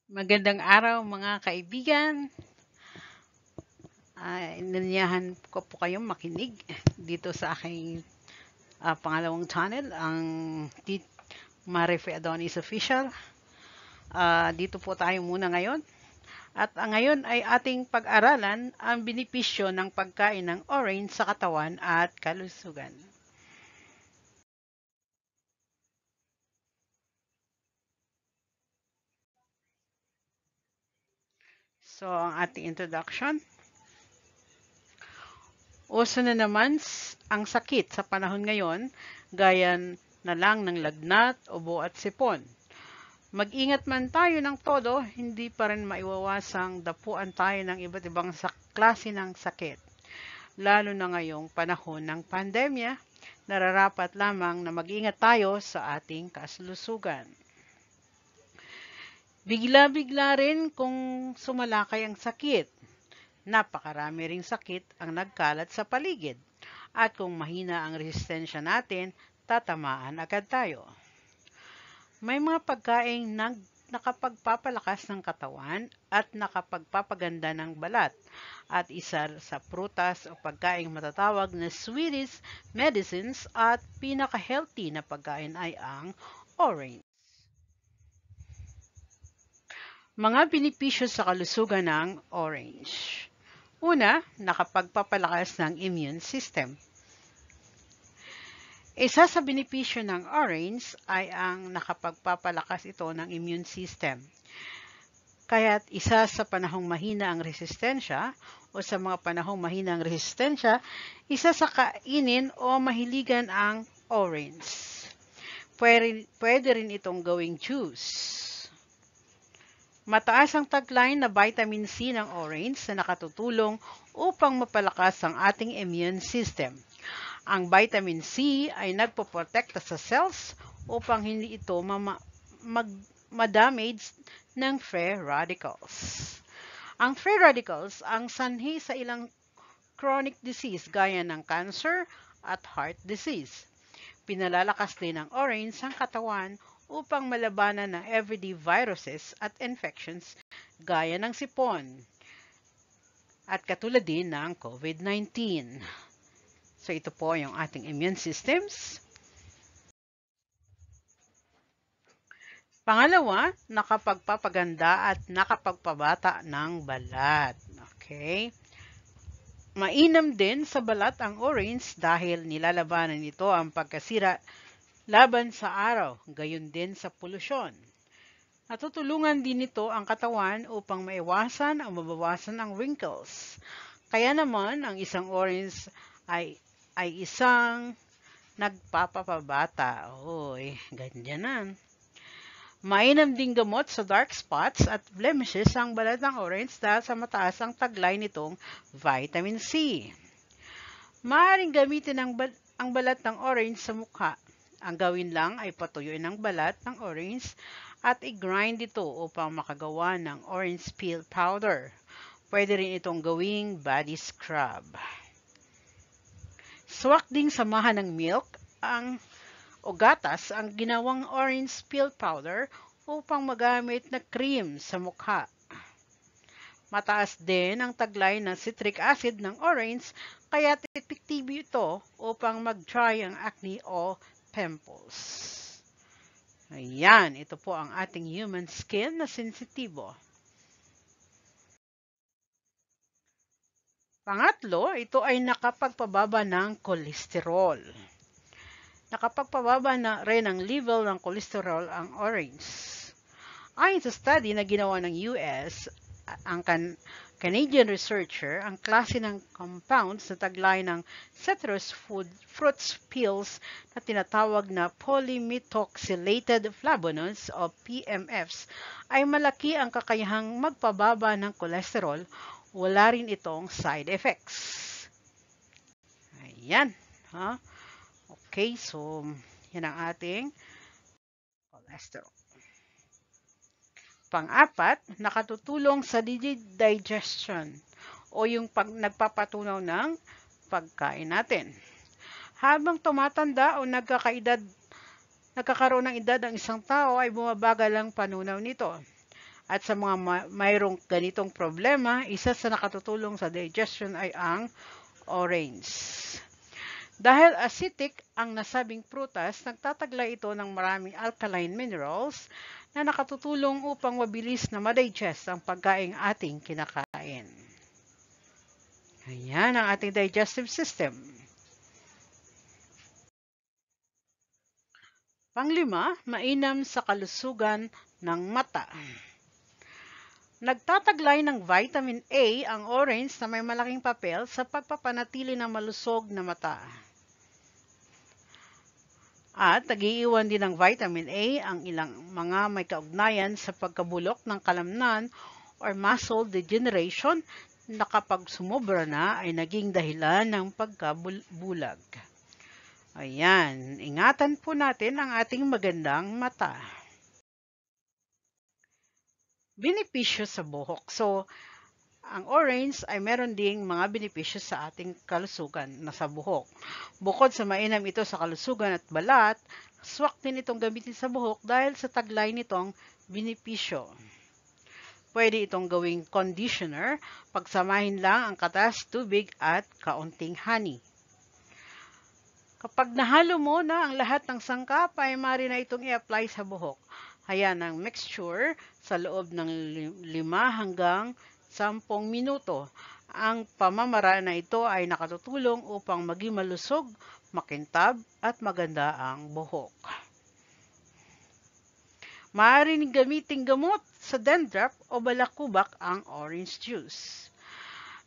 Magandang araw mga kaibigan. Inanyahan ko po kayong makinig dito sa aking pangalawang channel, ang Marife Adonis Official. Dito po tayo muna ngayon. At ngayon ay ating pag-aralan ang benepisyo ng pagkain ng orange sa katawan at kalusugan. So, ang ating introduction. Uso na naman ang sakit sa panahon ngayon, gaya na lang ng lagnat, ubo at sipon. Mag-ingat man tayo ng todo, hindi pa rin maiwawasang dapuan tayo ng iba't ibang klase ng sakit. Lalo na ngayong panahon ng pandemya, nararapat lamang na mag-ingat tayo sa ating kalusugan. Bigla-bigla rin kung sumalakay ang sakit. Napakarami ring sakit ang nagkalat sa paligid. At kung mahina ang resistensya natin, tatamaan agad tayo. May mga pagkaing nakapagpapalakas ng katawan at nakapagpapaganda ng balat. At isa sa prutas o pagkaing matatawag na Swedish medicines at pinaka-healthy na pagkain ay ang orange. Mga benepisyo sa kalusugan ng orange. Una, nakapagpapalakas ng immune system. Isa sa benepisyo ng orange ay ang nakapagpapalakas ito ng immune system. Kaya't isa sa panahong mahina ang resistensya o sa mga panahong mahina ang resistensya, isa sa kainin o mahiligan ang orange. Pwede rin itong gawing juice. Mataas ang taglay na vitamin C ng orange na nakatutulong upang mapalakas ang ating immune system. Ang vitamin C ay nagpoprotekta sa cells upang hindi ito ma-damage ng free radicals. Ang free radicals ang sanhi sa ilang chronic disease gaya ng cancer at heart disease. Pinalalakas din ng orange ang katawan upang malabanan ng everyday viruses at infections gaya ng sipon at katulad din ng COVID-19. So ito po yung ating immune systems. Pangalawa, nakapagpapaganda at nakapagpabata ng balat. Okay? Mainam din sa balat ang orange dahil nilalabanan nito ang pagkasira laban sa araw, gayon din sa polusyon. Natutulungan din nito ang katawan upang maiwasan o mabawasan ang wrinkles. Kaya naman, ang isang orange ay isang nagpapabata. Oy, ganyanan. Mainam ding gamot sa dark spots at blemishes ang balat ng orange dahil sa mataas ang taglay nitong vitamin C. Maaaring gamitin ang balat ng orange sa mukha. Ang gawin lang ay patuyuin ang balat ng orange at i-grind ito upang makagawa ng orange peel powder. Pwede rin itong gawing body scrub. Swak ding samahan ng milk o gatas ang ginawang orange peel powder upang magamit na cream sa mukha. Mataas din ang taglay ng citric acid ng orange kaya epektibo ito upang mag-dry ang acne o pimples. Ayan, ito po ang ating human skin na sensitibo. Pangatlo, ito ay nakapagpababa ng kolesterol. Nakapagpababa na rin ang level ng kolesterol ang orange. Ayon sa study na ginawa ng US, ang Canadian researcher, ang klase ng compounds na taglay ng citrus fruits peels na tinatawag na polymethoxylated flavonoids o PMFs ay malaki ang kakayahang magpababa ng kolesterol. Wala rin itong side effects. Ayan. Okay, so yan ang ating cholesterol. Pang-apat, nakatutulong sa digestion o yung nagpapatunaw ng pagkain natin. Habang tumatanda o nagkakaroon ng edad ang isang tao ay bumabagal ang panunaw nito. At sa mga mayroong ganitong problema, isa sa nakatutulong sa digestion ay ang orange. Dahil acidic ang nasabing prutas, nagtataglay ito ng maraming alkaline minerals na nakatutulong upang mabilis na ma-digest ang pagkaing ating kinakain. Ayan ang ating digestive system. Panglima, mainam sa kalusugan ng mata. Nagtataglay ng vitamin A ang orange na may malaking papel sa pagpapanatili ng malusog na mata. At nag-iiwan din ng vitamin A ang ilang mga may kaugnayan sa pagkabulok ng kalamnan or muscle degeneration na kapag sumobra na ay naging dahilan ng pagkabulag. Ayan, ingatan po natin ang ating magandang mata. Benepisyo sa buhok. So, ang orange ay meron ding mga benepisyo sa ating kalusugan na sa buhok. Bukod sa mainam ito sa kalusugan at balat, swak din itong gamitin sa buhok dahil sa taglay nitong benepisyo. Pwede itong gawing conditioner, pagsamahin lang ang katas, tubig at kaunting honey. Kapag nahalo mo na ang lahat ng sangkap, ay maaari na itong i-apply sa buhok. Hayan ang mixture sa loob ng 5 hanggang 10 minuto. Ang pamamaraan na ito ay nakatutulong upang maging malusog, makintab at maganda ang buhok. Maaari rin gamiting gamot sa dandruff o balakubak ang orange juice.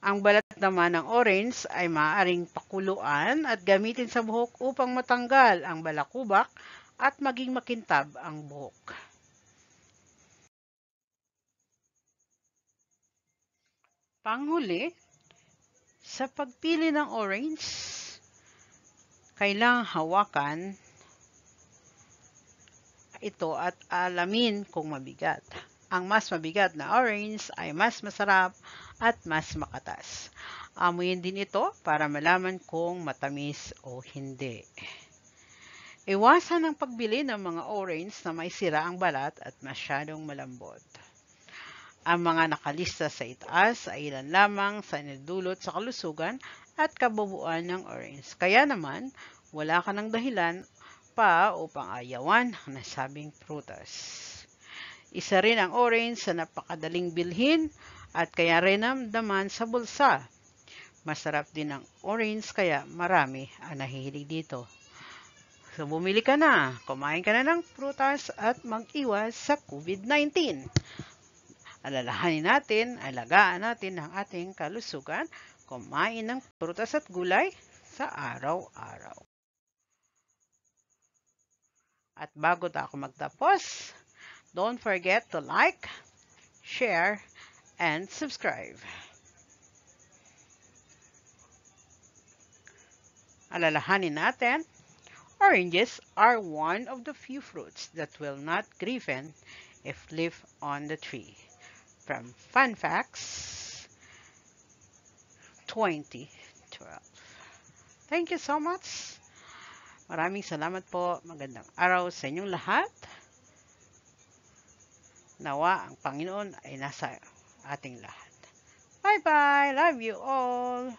Ang balat naman ng orange ay maaaring pakuluan at gamitin sa buhok upang matanggal ang balakubak at maging makintab ang buhok. Panghuli, sa pagpili ng orange, kailangang hawakan ito at alamin kung mabigat. Ang mas mabigat na orange ay mas masarap at mas makatas. Amuyin din ito para malaman kung matamis o hindi. Iwasan ang pagbili ng mga orange na may sira ang balat at masyadong malambot. Ang mga nakalista sa itaas ay ilan lamang sa inidulot sa kalusugan at kabubuan ng orange. Kaya naman, wala ka ng dahilan pa upang ayawan ang nasabing prutas. Isa rin ang orange sa napakadaling bilhin at kaya rin namdaman sa bulsa. Masarap din ang orange kaya marami ang nahihilig dito. So bumili ka na, kumain ka na ng prutas at mag-iwas sa COVID-19. Alalahanin natin, alagaan natin ang ating kalusugan, kumain ng prutas at gulay sa araw-araw. At bago ako magtapos, don't forget to like, share, and subscribe. Alalahanin natin, oranges are one of the few fruits that will not grieve if left on the tree. From Fun Facts 2012. Thank you so much. Maraming salamat po. Magandang araw sa inyong lahat. Nawa ang Panginoon ay nasa ating lahat. Bye-bye. Love you all.